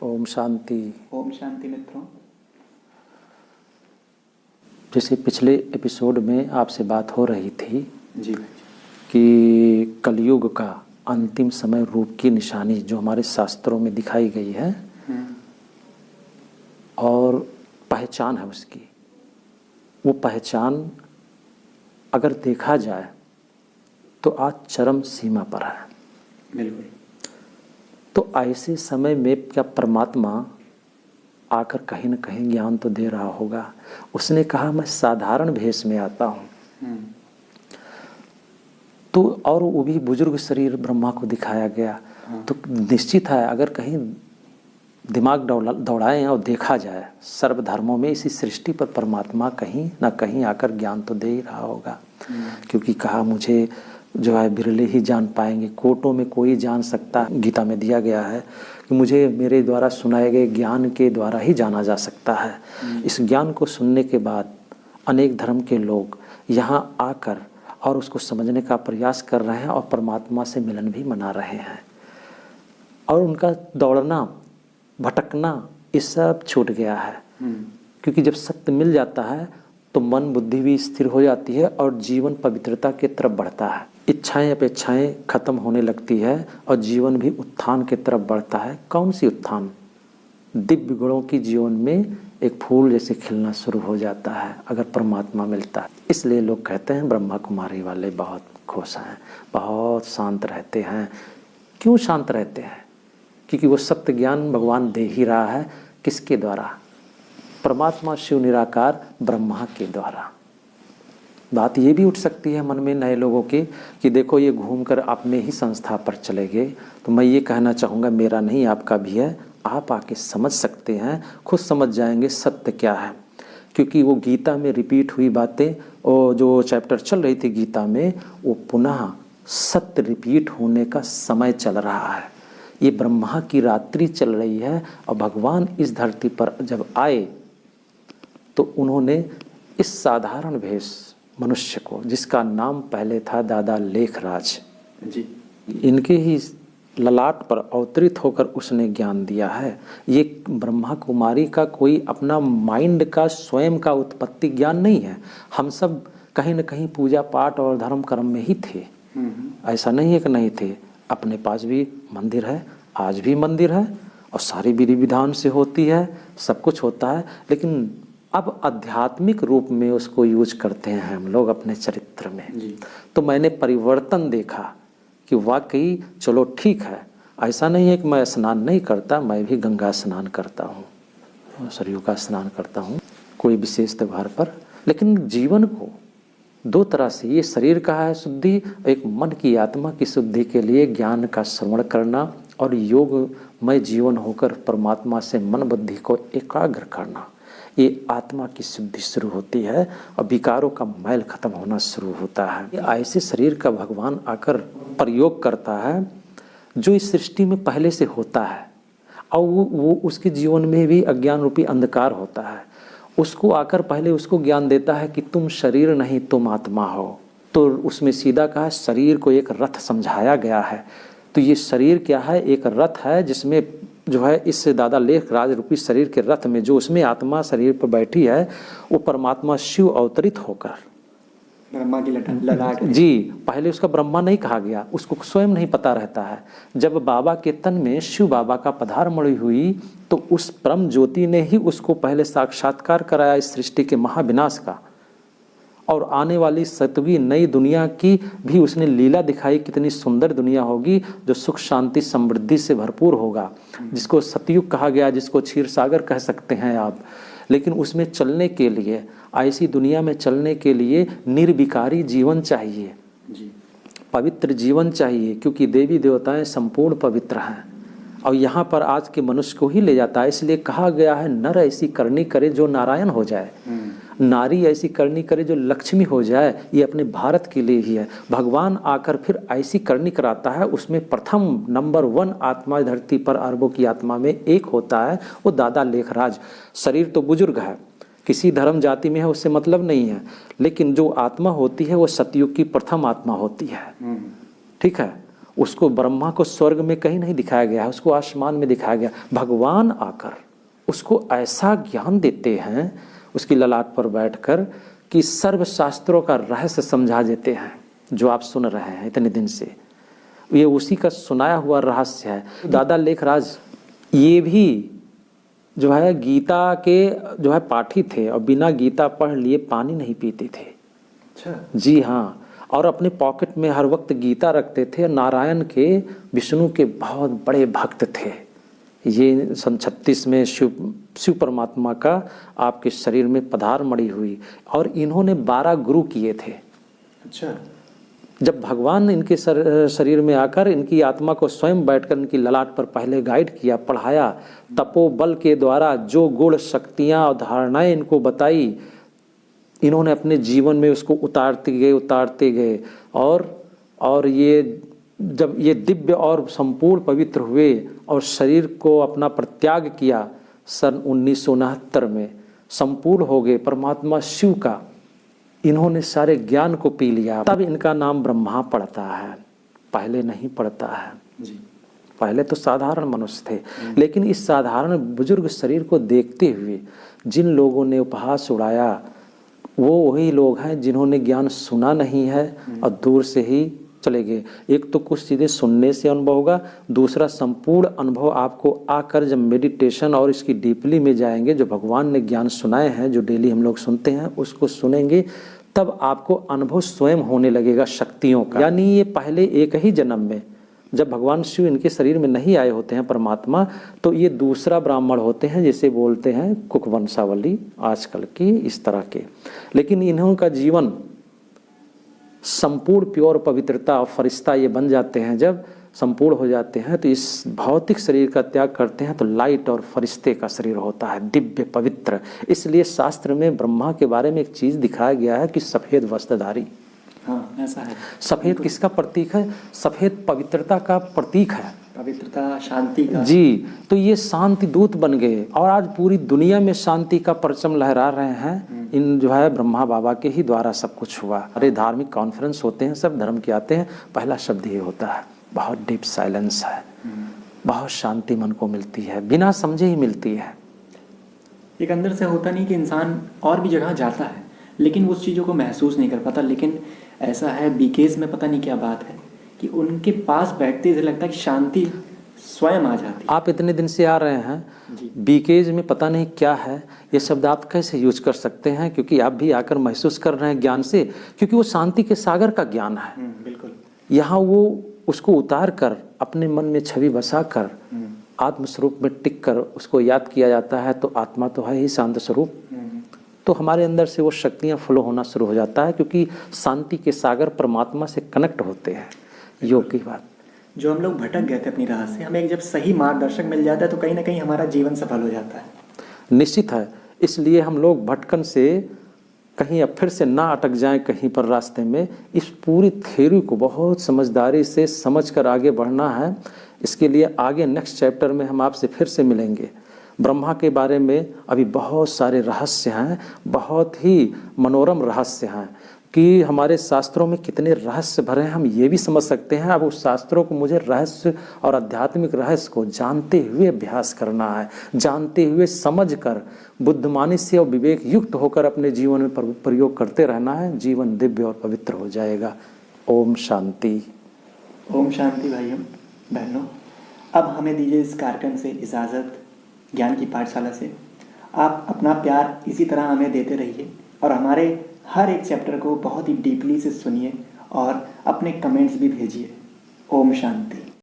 ओम शांति। ओम शांति मित्रों। जैसे पिछले एपिसोड में आपसे बात हो रही थी जी कि कलयुग का अंतिम समय रूप की निशानी जो हमारे शास्त्रों में दिखाई गई है और पहचान है उसकी, वो पहचान अगर देखा जाए तो आज चरम सीमा पर है। बिल्कुल। तो ऐसे समय में क्या परमात्मा आकर कहीं न कहीं ज्ञान तो दे रहा होगा। उसने कहा मैं साधारण भेष में आता हूँ, तो और वो भी बुजुर्ग शरीर ब्रह्मा को दिखाया गया। तो निश्चित है अगर कहीं दिमाग दौड़ाएं और देखा जाए सर्वधर्मों में इसी सृष्टि पर परमात्मा कहीं ना कहीं आकर ज्ञान तो दे ही रहा होगा। क्योंकि कहा मुझे जो है बिरले ही जान पाएंगे, कोटों में कोई जान सकता, गीता में दिया गया है कि मुझे मेरे द्वारा सुनाए गए ज्ञान के द्वारा ही जाना जा सकता है। इस ज्ञान को सुनने के बाद अनेक धर्म के लोग यहाँ आकर और उसको समझने का प्रयास कर रहे हैं और परमात्मा से मिलन भी मना रहे हैं। और उनका दौड़ना भटकना ये सब छूट गया है। क्योंकि जब सत्य मिल जाता है तो मन बुद्धि भी स्थिर हो जाती है और जीवन पवित्रता की तरफ बढ़ता है। इच्छाएं अपेक्षाएं खत्म होने लगती है और जीवन भी उत्थान की तरफ बढ़ता है। कौन सी उत्थान? दिव्य गुणों की जीवन में एक फूल जैसे खिलना शुरू हो जाता है अगर परमात्मा मिलता है। इसलिए लोग कहते हैं ब्रह्मा कुमारी वाले बहुत खुश हैं, बहुत शांत रहते हैं। क्यों शांत रहते हैं? क्योंकि वो सत्य ज्ञान भगवान दे ही रहा है। किसके द्वारा? परमात्मा शिव निराकार ब्रह्मा के द्वारा। बात ये भी उठ सकती है मन में नए लोगों की कि देखो ये घूमकर अपने ही संस्था पर चले गए। तो मैं ये कहना चाहूँगा मेरा नहीं आपका भी है, आप आके समझ सकते हैं, खुद समझ जाएंगे सत्य क्या है। क्योंकि वो गीता में रिपीट हुई बातें और जो चैप्टर चल रही थी गीता में वो पुनः सत्य रिपीट होने का समय चल रहा है। ये ब्रह्मा की रात्रि चल रही है और भगवान इस धरती पर जब आए तो उन्होंने इस साधारण भेष मनुष्य को, जिसका नाम पहले था दादा लेखराज जी, इनके ही ललाट पर अवतरित होकर उसने ज्ञान दिया है। ये ब्रह्मा कुमारी का कोई अपना माइंड का स्वयं का उत्पत्ति ज्ञान नहीं है। हम सब कहीं न कहीं पूजा पाठ और धर्म कर्म में ही थे। ऐसा नहीं है कि नहीं थे। अपने पास भी मंदिर है, आज भी मंदिर है और सारी विधि विधान से होती है, सब कुछ होता है। लेकिन अब आध्यात्मिक रूप में उसको यूज करते हैं हम लोग अपने चरित्र में जी। तो मैंने परिवर्तन देखा कि वाकई चलो ठीक है, ऐसा नहीं है कि मैं स्नान नहीं करता, मैं भी गंगा स्नान करता हूँ, सरयू का स्नान करता हूँ कोई विशेष त्यौहार पर। लेकिन जीवन को दो तरह से, ये शरीर का है शुद्धि, एक मन की आत्मा की शुद्धि के लिए ज्ञान का श्रवण करना और योगमय जीवन होकर परमात्मा से मन बुद्धि को एकाग्र करना, ये आत्मा की शुद्धि शुरू होती है और विकारों का मैल खत्म होना शुरू होता है। ऐसे शरीर का भगवान आकर प्रयोग करता है जो इस सृष्टि में पहले से होता है और वो उसके जीवन में भी अज्ञान रूपी अंधकार होता है। उसको आकर पहले उसको ज्ञान देता है कि तुम शरीर नहीं तुम आत्मा हो। तो उसमें सीधा कहा शरीर को एक रथ समझाया गया है। तो ये शरीर क्या है? एक रथ है जिसमें जो है इस दादा लेख राज रूपी शरीर के रथ में जो उसमें आत्मा शरीर पर बैठी है वो परमात्मा शिव अवतरित होकर ब्रह्मा की ललाट जी। पहले उसका ब्रह्मा नहीं कहा गया, उसको स्वयं नहीं पता रहता है। जब बाबा के तन में शिव बाबा का पधारमणि हुई तो उस परम ज्योति ने ही उसको पहले साक्षात्कार कराया इस सृष्टि के महाविनाश का और आने वाली सतवी नई दुनिया की भी उसने लीला दिखाई। कितनी सुंदर दुनिया होगी जो सुख शांति समृद्धि से भरपूर होगा, जिसको सतयुग कहा गया, जिसको क्षीर सागर कह सकते हैं आप। लेकिन उसमें चलने के लिए, ऐसी दुनिया में चलने के लिए निर्विकारी जीवन चाहिए जी। पवित्र जीवन चाहिए, क्योंकि देवी देवताएं संपूर्ण पवित्र हैं और यहाँ पर आज के मनुष्य को ही ले जाता है। इसलिए कहा गया है नर ऐसी करनी करे जो नारायण हो जाए, नारी ऐसी करनी करे जो लक्ष्मी हो जाए। ये अपने भारत के लिए ही है। भगवान आकर फिर ऐसी करनी कराता है। उसमें प्रथम नंबर 1 आत्मा धरती पर अरबों की आत्मा में एक होता है, वो दादा लेखराज। शरीर तो बुजुर्ग है, किसी धर्म जाति में है उससे मतलब नहीं है, लेकिन जो आत्मा होती है वो सतयुग की प्रथम आत्मा होती है। ठीक है, उसको ब्रह्मा को स्वर्ग में कहीं नहीं दिखाया गया है, उसको आसमान में दिखाया गया। भगवान आकर उसको ऐसा ज्ञान देते हैं उसकी ललाट पर बैठकर कि सर्व शास्त्रों का रहस्य समझा देते हैं जो आप सुन रहे हैं इतने दिन से। ये उसी का सुनाया हुआ रहस्य है। दादा लेखराज ये भी जो है गीता के जो है पाठी थे और बिना गीता पढ़ लिए पानी नहीं पीते थे। अच्छा। जी हाँ, और अपने पॉकेट में हर वक्त गीता रखते थे। नारायण के विष्णु के बहुत बड़े भक्त थे। ये सन 36 में शिव परमात्मा का आपके शरीर में पधार मड़ी हुई और इन्होंने 12 गुरु किए थे। अच्छा। जब भगवान इनके शरीर में आकर इनकी आत्मा को स्वयं बैठकर इनकी ललाट पर पहले गाइड किया, पढ़ाया, तपोबल के द्वारा जो गुण शक्तियाँ और धारणाएं इनको बताई, इन्होंने अपने जीवन में उसको उतारते गए और ये जब ये दिव्य और संपूर्ण पवित्र हुए और शरीर को अपना परित्याग किया सन 1969 में, संपूर्ण हो गए परमात्मा शिव का, इन्होंने सारे ज्ञान को पी लिया। तब इनका नाम ब्रह्मा पड़ता है, पहले नहीं पड़ता है जी। पहले तो साधारण मनुष्य थे। लेकिन इस साधारण बुजुर्ग शरीर को देखते हुए जिन लोगों ने उपहास उड़ाया वो वही लोग हैं जिन्होंने ज्ञान सुना नहीं है और दूर से ही चले गए। एक तो कुछ चीज़ें सुनने से अनुभव होगा, दूसरा संपूर्ण अनुभव आपको आकर जब मेडिटेशन और इसकी डीपली में जाएंगे, जो भगवान ने ज्ञान सुनाए हैं, जो डेली हम लोग सुनते हैं, उसको सुनेंगे, तब आपको अनुभव स्वयं होने लगेगा शक्तियों का। यानी ये पहले एक ही जन्म में जब भगवान शिव इनके शरीर में नहीं आए होते हैं परमात्मा, तो ये दूसरा ब्राह्मण होते हैं, जैसे बोलते हैं कुक वंशावली आजकल की इस तरह के। लेकिन इन्हों का जीवन संपूर्ण प्योर पवित्रता और फरिश्ता ये बन जाते हैं। जब संपूर्ण हो जाते हैं तो इस भौतिक शरीर का त्याग करते हैं तो लाइट और फरिश्ते का शरीर होता है, दिव्य पवित्र। इसलिए शास्त्र में ब्रह्मा के बारे में एक चीज़ दिखाया गया है कि सफ़ेद वस्त्रधारी। हाँ, ऐसा है। सफ़ेद किसका प्रतीक है? सफ़ेद पवित्रता का प्रतीक है, पवित्रता, शांति का। जी। तो ये शांति दूत बन गए और आज पूरी दुनिया में शांति का परचम लहरा रहे हैं। इन जो है ब्रह्मा बाबा के ही द्वारा सब कुछ हुआ। अरे धार्मिक कॉन्फ्रेंस होते हैं, सब धर्म के आते हैं, पहला शब्द ये होता है, बहुत डीप साइलेंस है, बहुत शांति मन को मिलती है, बिना समझे ही मिलती है। एक अंदर से होता नहीं कि इंसान और भी जगह जाता है लेकिन उस चीज़ों को महसूस नहीं कर पाता। लेकिन ऐसा है बीकेज में, पता नहीं क्या बात है कि उनके पास बैठते ही लगता है कि शांति स्वयं आ जाती है। आप इतने दिन से आ रहे हैं, बीकेज में पता नहीं क्या है, ये शब्द आप कैसे यूज कर सकते हैं? क्योंकि आप भी आकर महसूस कर रहे हैं ज्ञान से, क्योंकि वो शांति के सागर का ज्ञान है। बिल्कुल। यहाँ वो उसको उतार कर अपने मन में छवि बसा कर आत्मस्वरूप में टिक कर उसको याद किया जाता है। तो आत्मा तो है ही शांत स्वरूप, तो हमारे अंदर से वो शक्तियाँ फ्लो होना शुरू हो जाता है, क्योंकि शांति के सागर परमात्मा से कनेक्ट होते हैं। योग की बात, जो हम लोग भटक गए थे अपनी राह से, हमें एक जब सही मार्गदर्शक मिल जाता है तो कहीं ना कहीं हमारा जीवन सफल हो जाता है। निश्चित है। इसलिए हम लोग भटकन से कहीं अब फिर से ना अटक जाएं कहीं पर रास्ते में। इस पूरी थ्योरी को बहुत समझदारी से समझ कर आगे बढ़ना है। इसके लिए आगे नेक्स्ट चैप्टर में हम आपसे फिर से मिलेंगे। ब्रह्मा के बारे में अभी बहुत सारे रहस्य हैं, बहुत ही मनोरम रहस्य हैं कि हमारे शास्त्रों में कितने रहस्य भरे हैं, हम ये भी समझ सकते हैं। अब उस शास्त्रों को मुझे रहस्य और आध्यात्मिक रहस्य को जानते हुए अभ्यास करना है, जानते हुए समझ कर बुद्धिमानी से और विवेक युक्त होकर अपने जीवन में प्रयोग करते रहना है। जीवन दिव्य और पवित्र हो जाएगा। ओम शांति। ओम शांति भाइयों बहनों। अब हमें दीजिए इस कार्यक्रम से इजाज़त, ज्ञान की पाठशाला से। आप अपना प्यार इसी तरह हमें देते रहिए और हमारे हर एक चैप्टर को बहुत ही डीपली से सुनिए और अपने कमेंट्स भी भेजिए। ओम शांति।